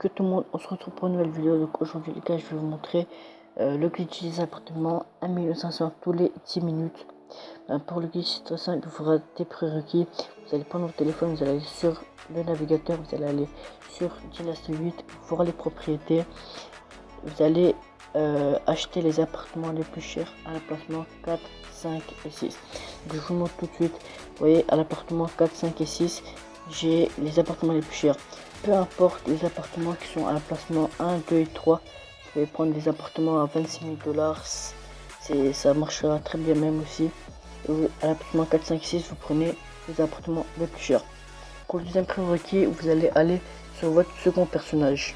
Donc tout le monde, on se retrouve pour une nouvelle vidéo. Donc aujourd'hui les gars, je vais vous montrer le glitch des appartements 1 500 tous les 10 minutes. Pour le glitch c'est très simple, il faudra des prérequis. Vous allez prendre votre téléphone, vous allez aller sur le navigateur, vous allez aller sur Dynasty 8, voir les propriétés. Vous allez acheter les appartements les plus chers à l'emplacement 4, 5 et 6. Donc, je vous montre tout de suite. Vous voyez, à l'appartement 4, 5 et 6, j'ai les appartements les plus chers. Peu importe les appartements qui sont à l'emplacement 1, 2 et 3, vous pouvez prendre des appartements à 26 000 $. Ça marchera très bien même aussi. À l'appartement 4, 5 et 6, vous prenez les appartements les plus chers. Pour le deuxième prérequis, vous allez aller sur votre second personnage.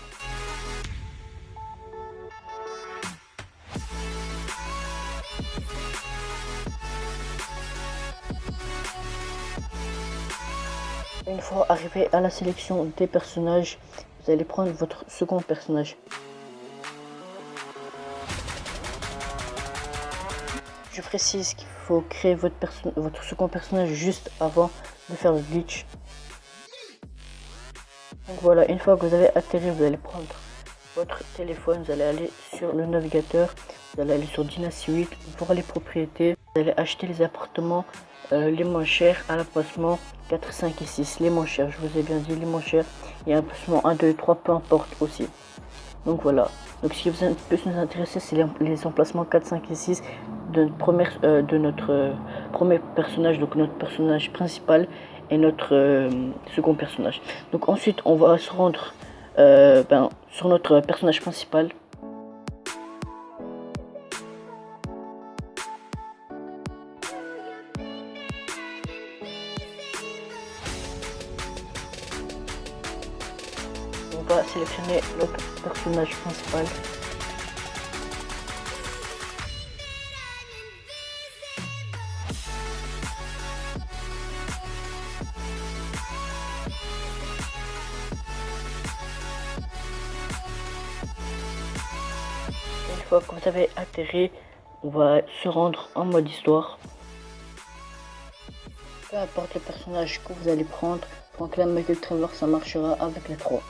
Une fois arrivé à la sélection des personnages, vous allez prendre votre second personnage. Je précise qu'il faut créer votre second personnage juste avant de faire le glitch. Donc voilà, une fois que vous avez atterri, vous allez prendre votre téléphone, vous allez aller sur le navigateur, vous allez aller sur Dynasty 8, voir les propriétés, vous allez acheter les appartements les moins chers à l'emplacement 4, 5 et 6, les moins chers, je vous ai bien dit les moins chers, et à l'emplacement 1, 2 et 3, peu importe aussi. Donc voilà, donc ce qui peut nous intéresser, c'est les emplacements 4, 5 et 6 de notre premier personnage, donc notre personnage principal et notre second personnage. Donc ensuite on va se rendre sur notre personnage principal. On va sélectionner notre personnage principal. Une fois que vous avez atterri, on va se rendre en mode histoire. Peu importe le personnage que vous allez prendre, Franklin, Michael, Trevor, ça marchera avec les trois.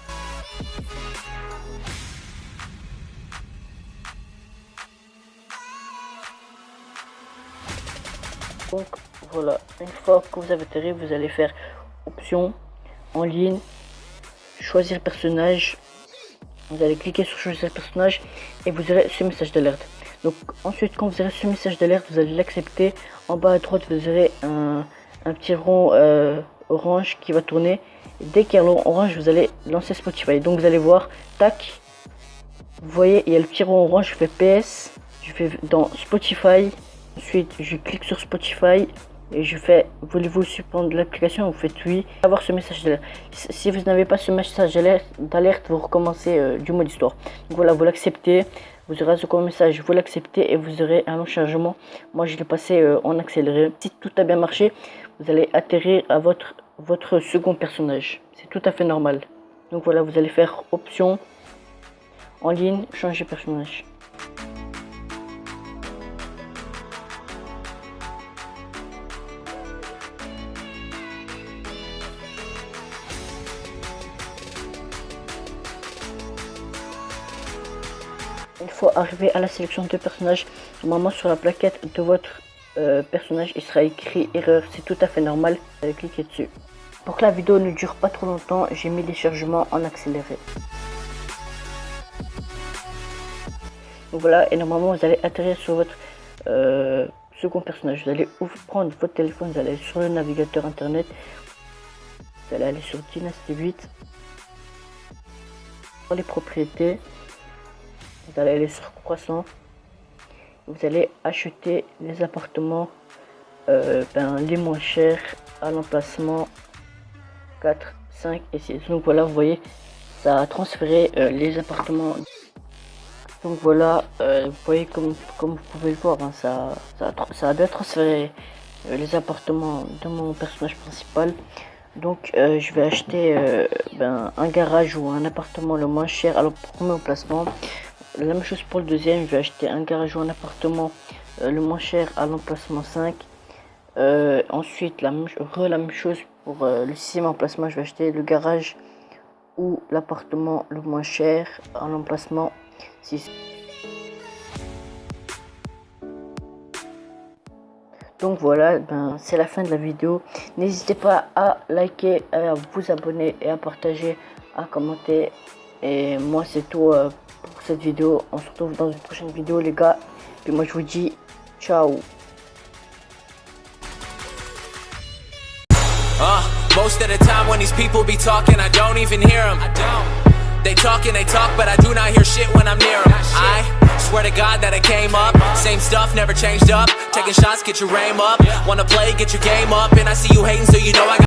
Donc voilà, une fois que vous avez atterri, vous allez faire option en ligne, choisir personnage. Vous allez cliquer sur choisir personnage et vous aurez ce message d'alerte. Donc ensuite, quand vous aurez ce message d'alerte, vous allez l'accepter. En bas à droite, vous aurez un petit rond orange qui va tourner. Et dès qu'il y a le rond orange, vous allez lancer Spotify. Donc vous allez voir, tac, vous voyez, il y a le petit rond orange. Je fais PS, je fais dans Spotify. Ensuite, je clique sur Spotify et je fais voulez-vous suspendre l'application, vous faites oui. Avoir ce message d'alerte. Si vous n'avez pas ce message d'alerte, vous recommencez du mode histoire. Donc voilà, vous l'acceptez, vous aurez ce message, vous l'acceptez et vous aurez un long chargement. Moi je l'ai passé en accéléré. Si tout a bien marché, vous allez atterrir à votre second personnage. C'est tout à fait normal. Donc voilà, vous allez faire option en ligne, changer personnage. Une fois arrivé à la sélection de personnages, normalement sur la plaquette de votre personnage, il sera écrit erreur. C'est tout à fait normal. Vous allez cliquer dessus. Pour que la vidéo ne dure pas trop longtemps, j'ai mis les chargements en accéléré. Donc voilà, et normalement vous allez atterrir sur votre second personnage. Vous allez prendre votre téléphone, vous allez aller sur le navigateur internet, vous allez aller sur Dynasty 8, pour les propriétés. Vous allez aller sur croissant, vous allez acheter les appartements les moins chers à l'emplacement 4, 5 et 6. Donc voilà, vous voyez, ça a transféré les appartements. Donc voilà, vous voyez comme vous pouvez le voir, hein, ça a bien transféré les appartements de mon personnage principal. Donc je vais acheter un garage ou un appartement le moins cher à le premier emplacement. La même chose pour le deuxième, je vais acheter un garage ou un appartement le moins cher à l'emplacement 5. Ensuite la même chose pour le sixième emplacement, je vais acheter le garage ou l'appartement le moins cher en emplacement. Donc voilà, c'est la fin de la vidéo. N'hésitez pas à liker, à vous abonner et à partager, à commenter. Et moi c'est tout pour cette vidéo. On se retrouve dans une prochaine vidéo les gars. Puis moi je vous dis ciao. Most of the time when these people be talking, I don't even hear them. They talk and they talk, but I do not hear shit when I'm near them. I swear to God that I came up, same stuff, never changed up. Taking shots, get your aim up. Wanna play, get your game up. And I see you hating, so you know I got